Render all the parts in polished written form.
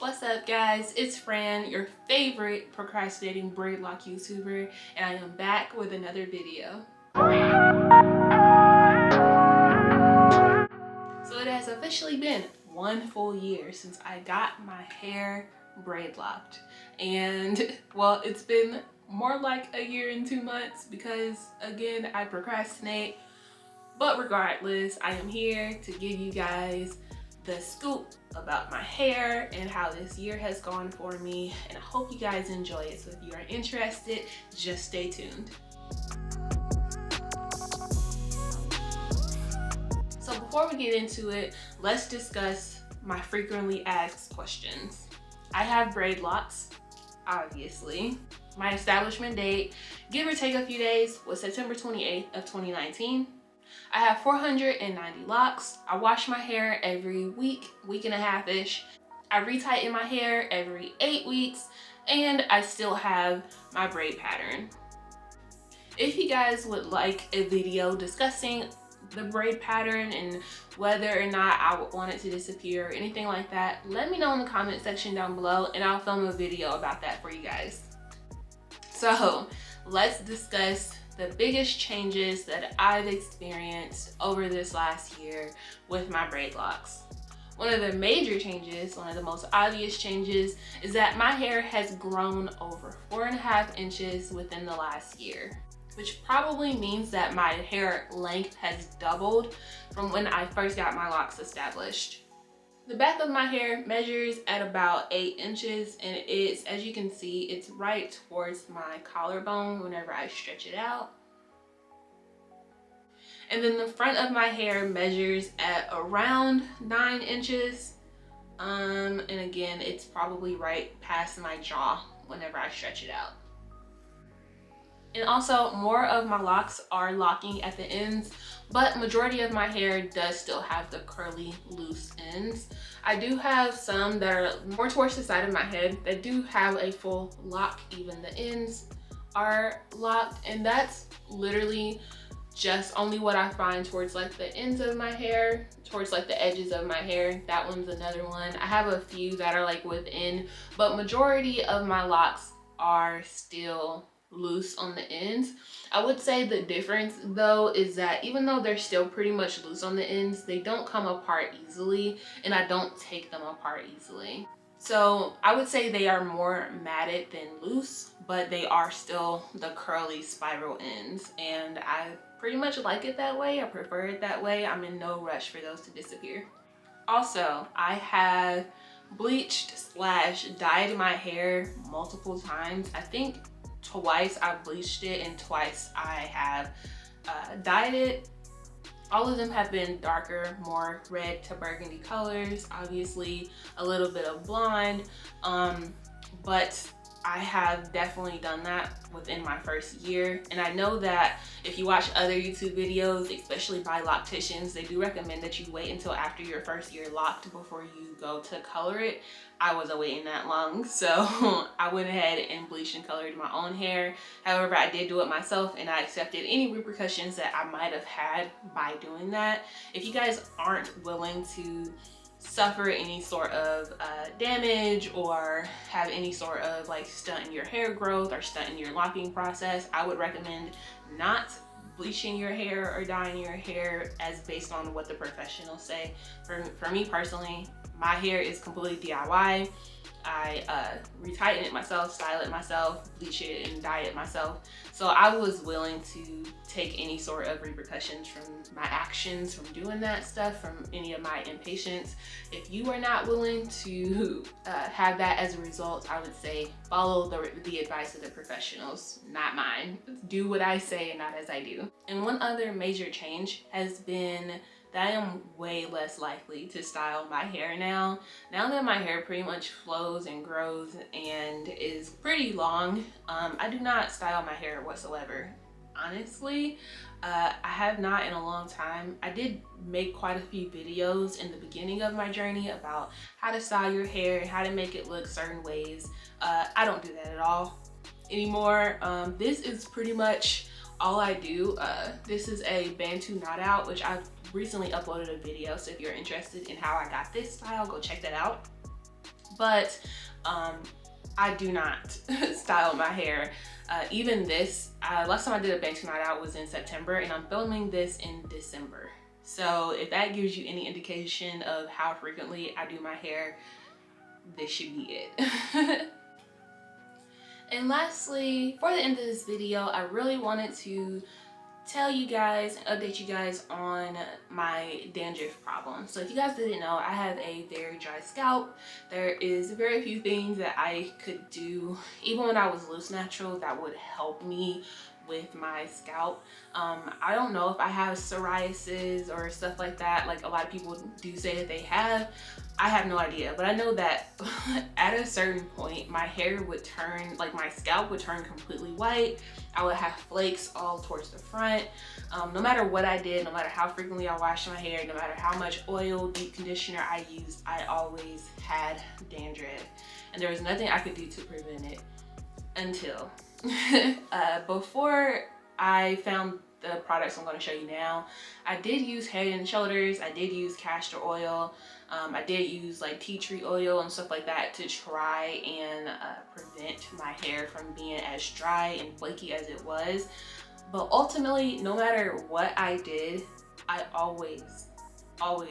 What's up guys, it's Fran, your favorite procrastinating braid lock YouTuber, and I am back with another video. So it has officially been 1 full year since I got my hair braid locked, and well, it's been more like 1 year and 2 months because again I procrastinate, but regardless I am here to give you guys the scoop about my hair and how this year has gone for me, and I hope you guys enjoy it. So if you are interested, just stay tuned. So before we get into it, let's discuss my frequently asked questions. I have braid locks, obviously. My establishment date, give or take a few days, was September 28th of 2019. I have 490 locks. I wash my hair every week and a half-ish. I retighten my hair every 8 weeks, and I still have my braid pattern. If you guys would like a video discussing the braid pattern and whether or not I would want it to disappear or anything like that, let me know in the comment section down below and I'll film a video about that for you guys. So let's discuss the biggest changes that I've experienced over this last year with my braid locks. One of the major changes, one of the most obvious changes, is that my hair has grown over 4.5 inches within the last year, which probably means that my hair length has doubled from when I first got my locks established. The back of my hair measures at about 8 inches, and it's, as you can see, it's right towards my collarbone whenever I stretch it out. And then the front of my hair measures at around 9 inches. And again, it's probably right past my jaw whenever I stretch it out. And also, more of my locks are locking at the ends, but majority of my hair does still have the curly, loose ends. I do have some that are more towards the side of my head that do have a full lock. Even the ends are locked, and that's literally just only what I find towards like the ends of my hair, towards like the edges of my hair. That one's another one. I have a few that are like within, but majority of my locks are still loose on the ends. I would say the difference though is that even though they're still pretty much loose on the ends, they don't come apart easily, and I don't take them apart easily. So I would say they are more matted than loose, but they are still the curly spiral ends, and I pretty much like it that way. I prefer it that way. I'm in no rush for those to disappear. Also, I have bleached / dyed my hair multiple times. I think twice I've bleached it and twice I have dyed it. All of them have been darker, more red to burgundy colors, obviously a little bit of blonde, but I have definitely done that within my first year. And I know that if you watch other YouTube videos, especially by locticians, they do recommend that you wait until after your first year locked before you go to color it. I wasn't waiting that long, so I went ahead and bleached and colored my own hair. However, I did do it myself, and I accepted any repercussions that I might have had by doing that. If you guys aren't willing to suffer any sort of damage or have any sort of like stunt in your hair growth or stunt in your locking process, I would recommend not bleaching your hair or dyeing your hair as based on what the professionals say. For me personally, my hair is completely DIY. I retighten it myself, style it myself, bleach it and dye it myself. So I was willing to take any sort of repercussions from my actions, from doing that stuff, from any of my impatience. If you are not willing to have that as a result, I would say follow the advice of the professionals, not mine. Do what I say and not as I do. And one other major change has been that I am way less likely to style my hair now. Now that my hair pretty much flows and grows and is pretty long, I do not style my hair whatsoever. Honestly, I have not in a long time. I did make quite a few videos in the beginning of my journey about how to style your hair and how to make it look certain ways. I don't do that at all anymore. This is pretty much all I do. This is a Bantu knot out, which I've recently uploaded a video, so if you're interested in how I got this style, go check that out. but I do not style my hair. Even this, last time I did a bantu night out was in September, and I'm filming this in December. So if that gives you any indication of how frequently I do my hair, this should be it. And lastly, for the end of this video, I really wanted to tell you guys, update you guys on my dandruff problem. So if you guys didn't know, I have a very dry scalp. There is very few things that I could do, even when I was loose natural, that would help me with my scalp. I don't know if I have psoriasis or stuff like that, like a lot of people do say that they have. I have no idea, but I know that at a certain point my hair would turn, like my scalp would turn completely white. I would have flakes all towards the front. No matter what I did, no matter how frequently I washed my hair, no matter how much oil, deep conditioner I used, I always had dandruff, and there was nothing I could do to prevent it until before I found the products I'm going to show you now. I did use Head and Shoulders, I did use castor oil, I did use like tea tree oil and stuff like that to try and prevent my hair from being as dry and flaky as it was. But ultimately, no matter what I did, I always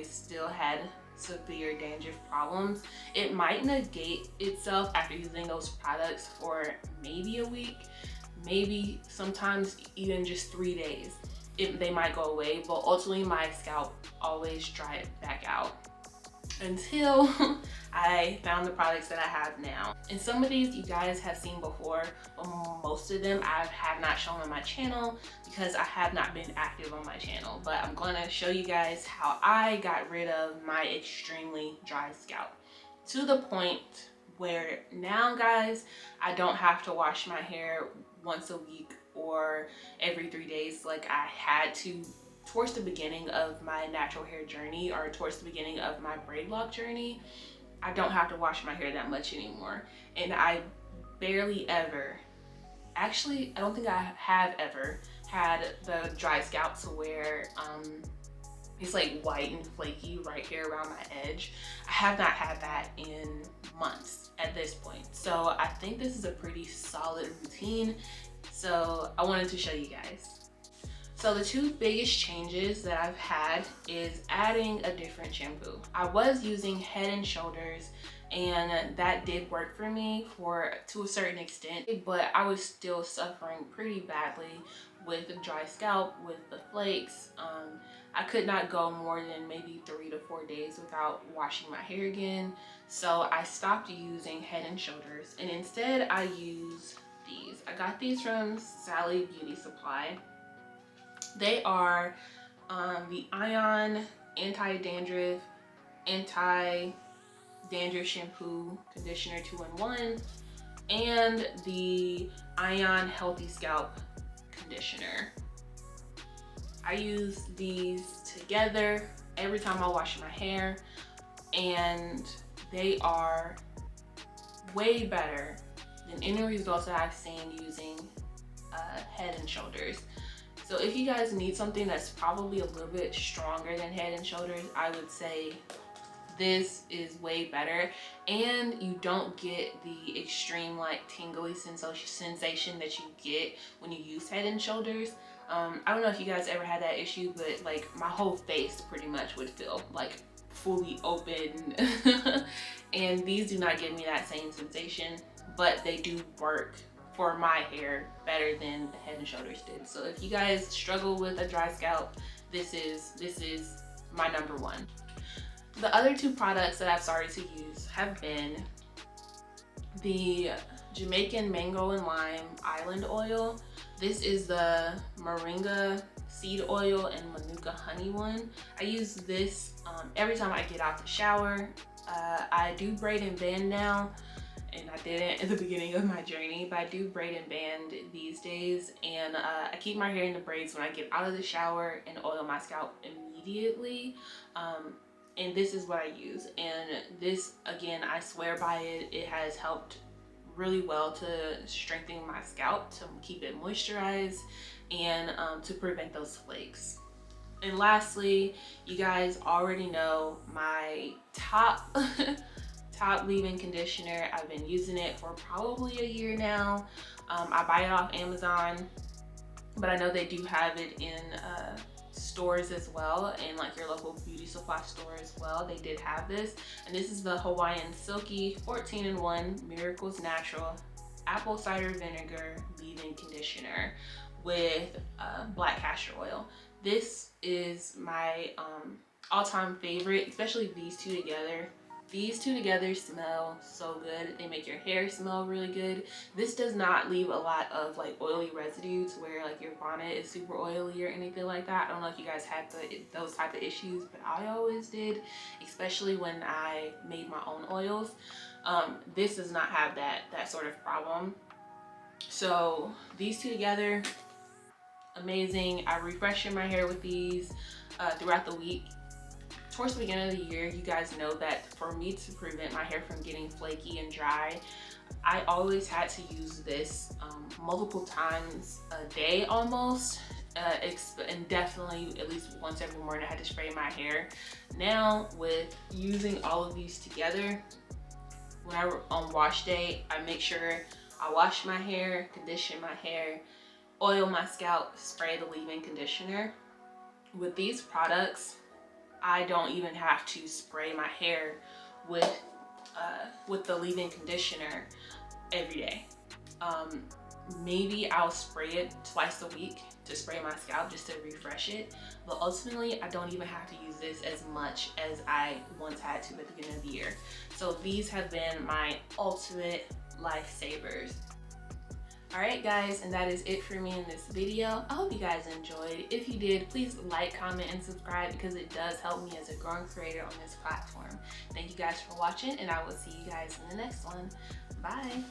still had severe dandruff problems. It might negate itself after using those products for maybe a week, maybe sometimes even just 3 days. They might go away, but ultimately my scalp always dried back out until I found the products that I have now. And some of these you guys have seen before, but most of them I have not shown on my channel because I have not been active on my channel. But I'm going to show you guys how I got rid of my extremely dry scalp, to the point where now, guys, I don't have to wash my hair once a week or every 3 days like I had to towards the beginning of my natural hair journey, or towards the beginning of my braid lock journey. I don't have to wash my hair that much anymore. And I barely ever, actually, I don't think I have ever had the dry scalp to where it's like white and flaky right here around my edge. I have not had that in months at this point. So I think this is a pretty solid routine. So I wanted to show you guys. So the two biggest changes that I've had is adding a different shampoo. I was using Head and Shoulders, and that did work for me to a certain extent, but I was still suffering pretty badly with the dry scalp, with the flakes. I could not go more than maybe 3 to 4 days without washing my hair again. So I stopped using Head and Shoulders, and instead I use these. I got these from Sally Beauty Supply. They are the Ion Anti-Dandruff, Anti-Dandruff Shampoo Conditioner 2-in-1, and the Ion Healthy Scalp Conditioner. I use these together every time I wash my hair, and they are way better than any results that I've seen using Head and Shoulders. So if you guys need something that's probably a little bit stronger than Head and Shoulders, I would say this is way better, and you don't get the extreme like tingly sensation that you get when you use Head and Shoulders. I don't know if you guys ever had that issue, but like my whole face pretty much would feel like fully open and these do not give me that same sensation, but they do work for my hair better than the Head and Shoulders did. So if you guys struggle with a dry scalp, this is my number one. The other two products that I've started to use have been the Jamaican Mango and Lime Island Oil. This is the Moringa Seed Oil and Manuka Honey one. I use this every time I get out the shower. I do braid and band now, and I didn't at the beginning of my journey, but I do braid and band these days, and I keep my hair in the braids when I get out of the shower and oil my scalp immediately. And this is what I use, and this, again, I swear by it. It has helped really well to strengthen my scalp, to keep it moisturized, and to prevent those flakes. And lastly, you guys already know my top top leave-in conditioner. I've been using it for probably a year now. I buy it off Amazon, but I know they do have it in stores as well, and like your local beauty supply store as well. They did have this, and this is the Hawaiian Silky 14-in-1 Miracles Natural Apple Cider Vinegar Leave-In Conditioner with black castor oil. This is my all-time favorite, especially these two together. These two together smell so good. They make your hair smell really good. This does not leave a lot of like oily residues where like your bonnet is super oily or anything like that. I don't know if you guys had those type of issues, but I always did, especially when I made my own oils. This does not have that sort of problem. So these two together, amazing. I refresh my hair with these throughout the week. Towards the beginning of the year, you guys know that for me to prevent my hair from getting flaky and dry, I always had to use this multiple times a day almost, and definitely at least once every morning I had to spray my hair. Now with using all of these together, whenever on wash day, I make sure I wash my hair, condition my hair, oil my scalp, spray the leave-in conditioner. With these products, I don't even have to spray my hair with the leave-in conditioner every day. Maybe I'll spray it twice a week to spray my scalp just to refresh it, but ultimately I don't even have to use this as much as I once had to at the beginning of the year. So these have been my ultimate lifesavers. Alright guys, and that is it for me in this video. I hope you guys enjoyed. If you did, please like, comment, and subscribe because it does help me as a growing creator on this platform. Thank you guys for watching, and I will see you guys in the next one. Bye!